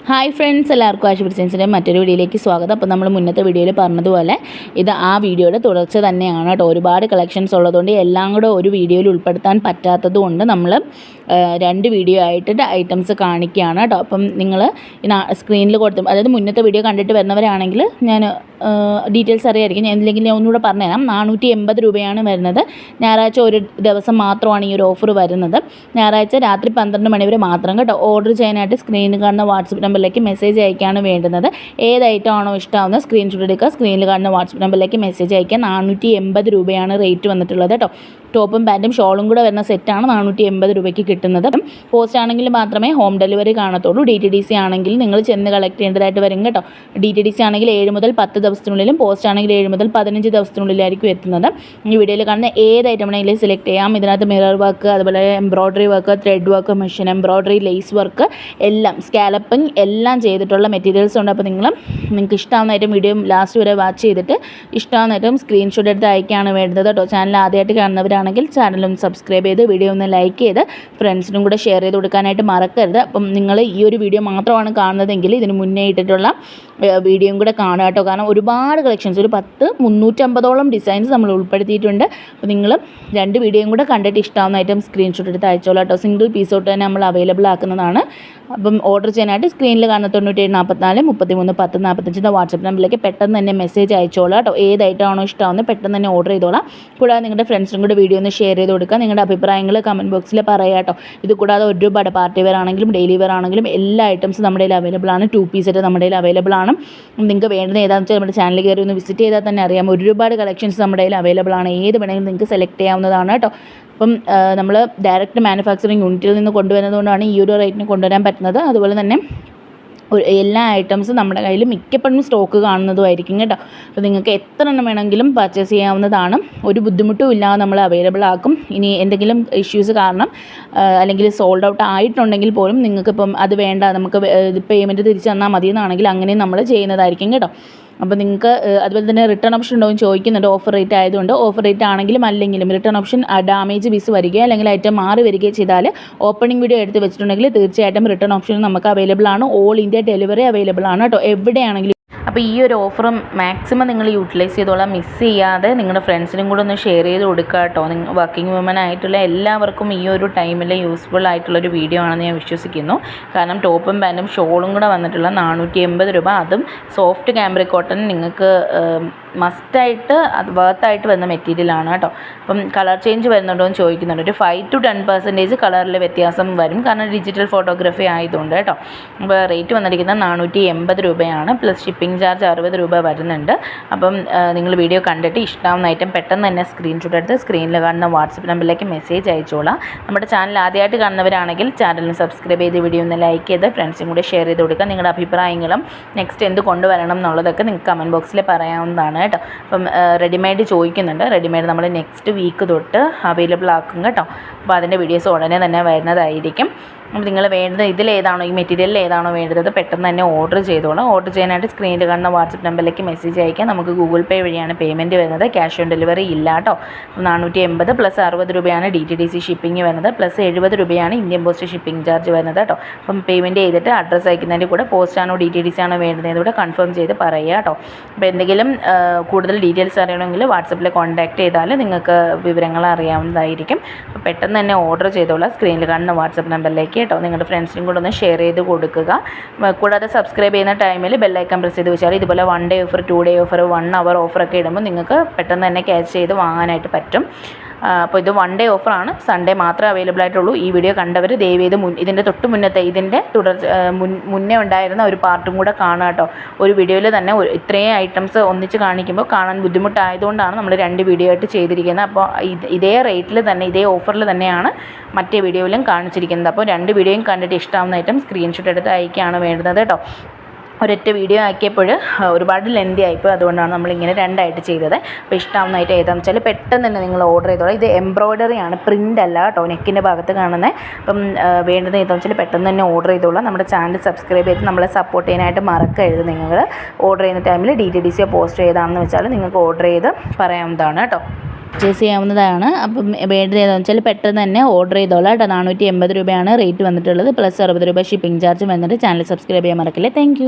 Hi friends, എല്ലാവർക്കും ആശുപത്രി സെൻസിൻ്റെ മറ്റൊരു വീഡിയോയിലേക്ക് സ്വാഗതം. അപ്പോൾ നമ്മൾ മുന്നത്തെ വീഡിയോയിൽ പറഞ്ഞതുപോലെ ഇത് ആ വീഡിയോയുടെ തുടർച്ച തന്നെയാണ് കേട്ടോ. ഒരുപാട് കളക്ഷൻസ് ഉള്ളതുകൊണ്ട് എല്ലാം കൂടെ ഒരു വീഡിയോയിൽ ഉൾപ്പെടുത്താൻ പറ്റാത്തത് കൊണ്ട് നമ്മൾ രണ്ട് വീഡിയോ ആയിട്ട് ഐറ്റംസ് കാണിക്കുകയാണ് കേട്ടോ. അപ്പം നിങ്ങൾ സ്ക്രീനിൽ കൊടുത്ത്, അതായത് മുന്നത്തെ വീഡിയോ കണ്ടിട്ട് വരുന്നവരാണെങ്കിൽ ഞാൻ ഡീറ്റെയിൽസ് അറിയാമായിരിക്കും. ഞാൻ എന്തെങ്കിലും ഒന്നുകൂടെ പറഞ്ഞുതരാം. 480 രൂപയാണ് വരുന്നത്. ഞായറാഴ്ച ഒരു ദിവസം മാത്രമാണ് ഈ ഒരു ഓഫർ വരുന്നത്. ഞായറാഴ്ച രാത്രി 12 മണി വരെ മാത്രം കേട്ടോ. ഓർഡർ ചെയ്യാനായിട്ട് സ്ക്രീനിൽ കാണുന്ന വാട്സപ്പ് നമ്പറിലേക്ക് മെസ്സേജ് അയക്കുകയാണ് വേണ്ടുന്നത്. ഏത് ഐറ്റം ആണോ ഇഷ്ടമാവുന്നത് സ്ക്രീൻഷോട്ട് എടുക്കുക, സ്ക്രീനിൽ കാണുന്ന വാട്സപ്പ് നമ്പറിലേക്ക് മെസ്സേജ് അയക്കുക. 480 രൂപയാണ് റേറ്റ് വന്നിട്ടുള്ളത് കേട്ടോ. ടോപ്പും പാൻറ്റും ഷോളും കൂടെ വരുന്ന സെറ്റാണ് 480 രൂപയ്ക്ക് കിട്ടുന്നത്. പോസ്റ്റ് ആണെങ്കിൽ മാത്രമേ ഹോം ഡെലിവറി കാണത്തുള്ളൂ. DTDC ആണെങ്കിൽ നിങ്ങൾ ചെന്ന് കളക്ട് ചെയ്യേണ്ടതായിട്ട് വരും കേട്ടോ. DTDC ആണെങ്കിൽ 7 മുതൽ 10 ദിവസത്തിനുള്ളിലും, പോസ്റ്റ് ആണെങ്കിൽ 7 മുതൽ 15 ദിവസത്തിനുള്ളിലായിരിക്കും എത്തുന്നത്. ഈ വീഡിയോയിൽ കാണുന്ന ഏത് ഐറ്റം ആണെങ്കിലും സെലക്ട് ചെയ്യാം. ഇതിനകത്ത് മിറർ വർക്ക്, അതുപോലെ embroidery work, thread work, machine embroidery, lace work എല്ലാം, സ്കാലപ്പിംഗ് എല്ലാം ചെയ്തിട്ടുള്ള മെറ്റീരിയൽസ് ഉണ്ട്. അപ്പോൾ നിങ്ങൾക്ക് ഇഷ്ടമാവുന്ന ഐറ്റം വീഡിയോ ലാസ്റ്റ് വരെ വാച്ച് ചെയ്തിട്ട് ഇഷ്ടമാവുന്ന ഐറ്റം സ്ക്രീൻഷോട്ട് എടുത്ത് അയക്കുകയാണ് വേണ്ടത് കേട്ടോ. ചാനൽ ആദ്യമായിട്ട് കാണുന്നവരാണെങ്കിൽ ചാനലൊന്ന് സബ്സ്ക്രൈബ് ചെയ്ത് വീഡിയോ ഒന്ന് ലൈക്ക് ചെയ്ത് ഫ്രണ്ട്സിനും കൂടെ ഷെയർ ചെയ്ത് കൊടുക്കാനായിട്ട് മറക്കരുത്. അപ്പം നിങ്ങൾ ഈ ഒരു വീഡിയോ മാത്രമാണ് കാണുന്നതെങ്കിൽ ഇതിന് മുന്നേ ഇട്ടിട്ടുള്ള വീഡിയോയും കൂടെ കാണുക കേട്ടോ. കാരണം ഒരുപാട് കളക്ഷൻസ്, ഒരു 350ഓളം ഡിസൈൻസ് നമ്മൾ ഉൾപ്പെടുത്തിയിട്ടുണ്ട്. അപ്പോൾ നിങ്ങൾ രണ്ട് വീഡിയോയും കൂടെ കണ്ടിട്ട് ഇഷ്ടമാവുന്ന ഐറ്റം സ്ക്രീൻഷോട്ട് എടുത്ത് അയച്ചോളാം കേട്ടോ. സിംഗിൾ പീസ് തൊട്ട് തന്നെ നമ്മൾ അവൈലബിൾ ആക്കുന്നതാണ്. അപ്പം ഓർഡർ ചെയ്യാനായിട്ട് സ്ക്രീനിൽ കാണുന്ന 97 44 33 10 45 എന്ന വാട്സപ്പ് നമ്പറിലേക്ക് പെട്ടെന്ന് തന്നെ മെസ്സേജ് അയച്ചോളാം കേട്ടോ. ഏത് ഐറ്റമാണോ ഇഷ്ടമാവുന്നത് പെട്ടെന്ന് തന്നെ ഓർഡർ ചെയ്തോളാം. കൂടാതെ നിങ്ങളുടെ ഫ്രണ്ട്സിനും കൂടെ വീഡിയോ ഒന്ന് ഷെയർ ചെയ്ത് കൊടുക്കുക. നിങ്ങളുടെ അഭിപ്രായങ്ങൾ കമൻറ്റ് ബോക്സിൽ പറയാം കേട്ടോ. ഇത് കൂടാതെ ഒരുപാട് പാർട്ടി വെയർ ആണെങ്കിലും ഡെയിലി വെയർ ആണെങ്കിലും എല്ലാ ഐറ്റംസും നമ്മുടെ കയ്യിൽ അവൈലബിൾ ആണ്. 2 പീസ് ആയിട്ട് നമ്മുടെ കയ്യിൽ അവൈലബിൾ ആണ്. നിങ്ങൾക്ക് വേണ്ടത് ഏതാണെന്ന് വെച്ചാൽ നമ്മുടെ ചാനൽ കയറി ഒന്ന് വിസിറ്റ് ചെയ്താൽ തന്നെ അറിയാം. ഒരുപാട് കളക്ഷൻസ് നമ്മുടെ കയ്യിൽ അവൈലബിൾ ആണ്. ഏത് വേണമെങ്കിലും നിങ്ങൾക്ക് സെലക്ട് ചെയ്യാവുന്നതാണ് കേട്ടോ. അപ്പം നമ്മൾ ഡയറക്റ്റ് മാനുഫാക്ചറിങ് യൂണിറ്റിൽ നിന്ന് കൊണ്ടുവരുന്നതുകൊണ്ടാണ് ഈ ഒരു റേറ്റിന് കൊണ്ടുവരാൻ പറ്റുന്നത്. അതുപോലെ തന്നെ എല്ലാ ഐറ്റംസും നമ്മുടെ കയ്യിൽ മിക്കപ്പോഴും സ്റ്റോക്ക് കാണുന്നതുമായിരിക്കും കേട്ടോ. അപ്പോൾ നിങ്ങൾക്ക് എത്ര എണ്ണം വേണമെങ്കിലും പർച്ചേസ് ചെയ്യാവുന്നതാണ്. ഒരു ബുദ്ധിമുട്ടും ഇല്ലാതെ നമ്മൾ അവൈലബിൾ ആക്കും. ഇനി എന്തെങ്കിലും ഇഷ്യൂസ് കാരണം അല്ലെങ്കിൽ സോൾഡ് ഔട്ട് ആയിട്ടുണ്ടെങ്കിൽ പോലും നിങ്ങൾക്കിപ്പം അത് വേണ്ട, നമുക്ക് പേയ്മെൻറ്റ് തിരിച്ച് തന്നാൽ മതി എന്നാണെങ്കിൽ അങ്ങനെയും നമ്മൾ ചെയ്യുന്നതായിരിക്കും കേട്ടോ. അപ്പോൾ നിങ്ങൾക്ക് അതുപോലെ തന്നെ റിട്ടേൺ ഓപ്ഷൻ ഉണ്ടോ എന്ന് ചോദിക്കുന്നുണ്ട്. ഓഫർ റേറ്റ് ആയതുകൊണ്ട് ഓഫർ റേറ്റ് ആണെങ്കിലും അല്ലെങ്കിലും റിട്ടേൺ ഓപ്ഷൻ ഡാമേജ് പീസ് വരികയോ അല്ലെങ്കിൽ ഐറ്റം മാറി വരികയോ ചെയ്താൽ ഓപ്പണിംഗ് വീഡിയോ എടുത്ത് വെച്ചിട്ടുണ്ടെങ്കിൽ തീർച്ചയായിട്ടും റിട്ടേൺ ഓപ്ഷൻ നമുക്ക് അവൈലബിൾ ആണ്. ഓൾ ഇന്ത്യ ഡെലിവറി അവൈലബിൾ ആണ് കേട്ടോ, എവിടെയാണെങ്കിലും. അപ്പോൾ ഈ ഒരു ഓഫർ മാക്സിമം നിങ്ങൾ യൂട്ടിലൈസ് ചെയ്തോളാം. മിസ് ചെയ്യാതെ നിങ്ങളുടെ ഫ്രണ്ട്സിനും കൂടെ ഒന്ന് ഷെയർ ചെയ്ത് കൊടുക്കുക കേട്ടോ. വർക്കിംഗ് വുമൻ ആയിട്ടുള്ള എല്ലാവർക്കും ഈ ഒരു ടൈമിൽ യൂസ്ഫുൾ ആയിട്ടുള്ളൊരു വീഡിയോ ആണെന്ന് ഞാൻ വിശ്വസിക്കുന്നു. കാരണം ടോപ്പും പാൻറ്റും ഷോളും കൂടെ വന്നിട്ടുള്ള 480 രൂപ, അതും സോഫ്റ്റ് ക്യാമ്പ്രിക് കോട്ടൺ നിങ്ങൾക്ക് മസ്റ്റായിട്ട് അത് വർത്തായിട്ട് വരുന്ന മെറ്റീരിയലാണ് കേട്ടോ. അപ്പം കളർ ചേഞ്ച് വരുന്നുണ്ടോ എന്ന് ചോദിക്കുന്നുണ്ട്. ഒരു 5 to 10% കളറിൽ വ്യത്യാസം വരും, കാരണം ഡിജിറ്റൽ ഫോട്ടോഗ്രാഫി ആയതുകൊണ്ട് കേട്ടോ. അപ്പോൾ റേറ്റ് വന്നിരിക്കുന്നത് 480 രൂപയാണ്. പ്ലസ് ഷിപ്പിംഗ് ചാർജ് 60 രൂപ വരുന്നുണ്ട്. അപ്പം നിങ്ങൾ വീഡിയോ കണ്ടിട്ട് ഇഷ്ടമാവുന്ന ഐറ്റം പെട്ടെന്ന് തന്നെ സ്ക്രീൻഷോട്ട് എടുത്ത് സ്ക്രീനിൽ കാണുന്ന വാട്സപ്പ് നമ്പറിലേക്ക് മെസ്സേജ് അയച്ചോളാം. നമ്മുടെ ചാനൽ ആദ്യമായിട്ട് കാണുന്നവരാണെങ്കിൽ ചാനലിന് സബ്സ്ക്രൈബ് ചെയ്ത് വീഡിയോ ഒന്ന് ലൈക്ക് ചെയ്ത് ഫ്രണ്ട്സും കൂടെ ഷെയർ ചെയ്ത് കൊടുക്കുക. നിങ്ങളുടെ അഭിപ്രായങ്ങളും നെക്സ്റ്റ് എന്ത് കൊണ്ടുവരണം എന്നുള്ളതൊക്കെ നിങ്ങൾക്ക് കമൻറ്റ് ബോക്സിൽ പറയാവുന്നതാണ് കേട്ടോ. അപ്പം റെഡിമെയ്ഡ് ചോദിക്കുന്നുണ്ട്. റെഡിമെയ്ഡ് നമ്മൾ നെക്സ്റ്റ് വീക്ക് തൊട്ട് അവൈലബിൾ ആക്കും കേട്ടോ. അപ്പോൾ അതിൻ്റെ വീഡിയോസ് ഉടനെ തന്നെ വരുന്നതായിരിക്കും. അപ്പോൾ നിങ്ങൾ വേണ്ടത് ഇതിലേതാണോ, ഈ മെറ്റീരിയലിൽ ഏതാണോ വേണ്ടത് പെട്ടെന്ന് തന്നെ ഓർഡർ ചെയ്തോളാം. ഓർഡർ ചെയ്യാനായിട്ട് സ്ക്രീനിൽ കാണുന്ന വാട്സപ്പ് നമ്പറിലേക്ക് മെസ്സേജ് അയക്കാം. നമുക്ക് ഗൂഗിൾ പേ വഴിയാണ് പേയ്മെൻറ്റ് വരുന്നത്. ക്യാഷ് ഓൺ ഡെലിവറി ഇല്ല കേട്ടോ. 480 പ്ലസ് 60 രൂപയാണ് DTDC ഷിപ്പിംഗ് വരുന്നത്. പ്ലസ് 70 രൂപയാണ് ഇന്ത്യൻ പോസ്റ്റ് ഷിപ്പിംഗ് ചാർജ് വരുന്നത് കേട്ടോ. അപ്പം പേയ്മെൻറ്റ് ചെയ്തിട്ട് അഡ്രസ്സ് അയക്കുന്നതിൻ്റെ കൂടെ പോസ്റ്റ് ആണോ DTDC ആണോ വേണ്ടതെന്ന് കൂടെ കൺഫേം ചെയ്ത് പറയുക കേട്ടോ. അപ്പോൾ എന്തെങ്കിലും കൂടുതൽ ഡീറ്റെയിൽസ് അറിയണമെങ്കിൽ വാട്സപ്പിൽ കോൺടാക്റ്റ് ചെയ്താൽ നിങ്ങൾക്ക് വിവരങ്ങൾ അറിയാവുന്നതായിരിക്കും. അപ്പോൾ പെട്ടെന്ന് തന്നെ ഓർഡർ ചെയ്തോളാം സ്ക്രീനിൽ കാണുന്ന വാട്സപ്പ് നമ്പറിലേക്ക് കേട്ടോ. നിങ്ങളുടെ ഫ്രണ്ട്സിനും കൂടെ ഒന്ന് ഷെയർ ചെയ്ത് കൊടുക്കുക. കൂടാതെ സബ്സ്ക്രൈബ് ചെയ്യുന്ന ടൈമിൽ ബെല്ലൈക്കൺ പ്രസ് ചെയ്ത് വെച്ചാൽ ഇതുപോലെ 1 ഡേ ഓഫർ, 2 ഡേ ഓഫർ, 1 അവർ ഓഫറൊക്കെ ഇടുമ്പോൾ നിങ്ങൾക്ക് പെട്ടെന്ന് തന്നെ ക്യാച്ച് ചെയ്ത് വാങ്ങാനായിട്ട് പറ്റും. അപ്പോൾ ഇത് 1 ഡേ ഓഫറാണ്. സൺഡേ മാത്രമേ അവൈലബിൾ ആയിട്ടുള്ളൂ. ഈ വീഡിയോ കണ്ടവർ ദയവേത് ഇതിൻ്റെ തൊട്ട് മുന്നത്തെ ഇതിൻ്റെ മുന്നേ ഉണ്ടായിരുന്ന ഒരു പാർട്ടും കൂടെ കാണുക കേട്ടോ. ഒരു വീഡിയോയിൽ തന്നെ ഇത്രയും ഐറ്റംസ് ഒന്നിച്ച് കാണിക്കുമ്പോൾ കാണാൻ ബുദ്ധിമുട്ടായതുകൊണ്ടാണ് നമ്മൾ 2 വീഡിയോ ആയിട്ട് ചെയ്തിരിക്കുന്നത്. അപ്പോൾ ഇതേ റേറ്റിൽ തന്നെ, ഇതേ ഓഫറിൽ തന്നെയാണ് മറ്റേ വീഡിയോയിലും കാണിച്ചിരിക്കുന്നത്. അപ്പോൾ 2 വീഡിയോയും കണ്ടിട്ട് ഇഷ്ടമാവുന്ന ഐറ്റം സ്ക്രീൻഷോട്ട് എടുത്ത് അയക്കുകയാണ് വേണ്ടത് കേട്ടോ. ഒരൊറ്റ വീഡിയോ ആക്കിയപ്പോൾ ഒരുപാട് ലെന്തി ആയിപ്പോൾ, അതുകൊണ്ടാണ് നമ്മളിങ്ങനെ 2 ആയിട്ട് ചെയ്തത്. അപ്പോൾ ഇഷ്ടമാവുന്നതായിട്ട് ഏതാണെന്ന് വെച്ചാൽ പെട്ടെന്ന് തന്നെ നിങ്ങൾ ഓർഡർ ചെയ്തോളാം. ഇത് എംബ്രോയ്ഡറി ആണ്, പ്രിൻ്റ് അല്ല കേട്ടോ, നെക്കിൻ്റെ ഭാഗത്ത് കാണുന്നത്. അപ്പം വേണ്ടത് ഏതാണെന്ന് വെച്ചാൽ പെട്ടെന്ന് തന്നെ ഓർഡർ ചെയ്തോളാം. നമ്മുടെ ചാനൽ സബ്സ്ക്രൈബ് ചെയ്ത് നമ്മളെ സപ്പോർട്ട് ചെയ്യാനായിട്ട് മറക്കരുത്. നിങ്ങൾ ഓർഡർ ചെയ്യുന്ന ടൈമിൽ DTDC പോസ്റ്റ് ചെയ്താണെന്ന് വെച്ചാൽ നിങ്ങൾക്ക് ഓർഡർ ചെയ്ത് പറയാവുന്നതാണ് കേട്ടോ. പർച്ചേസ് ചെയ്യാവുന്നതാണ്. അപ്പം വേണ്ടത് ഏതാണെന്ന് വെച്ചാൽ പെട്ടെന്ന് തന്നെ ഓർഡർ ചെയ്തോളാം കേട്ടോ. 480 രൂപയാണ് റേറ്റ് വന്നിട്ടുള്ളത്. +60 രൂപ ഷിപ്പിംഗ് ചാർജ് വന്നിട്ട്. ചാനൽ സബ്സ്ക്രൈബ് ചെയ്യാൻ മറക്കില്ലേ. താങ്ക്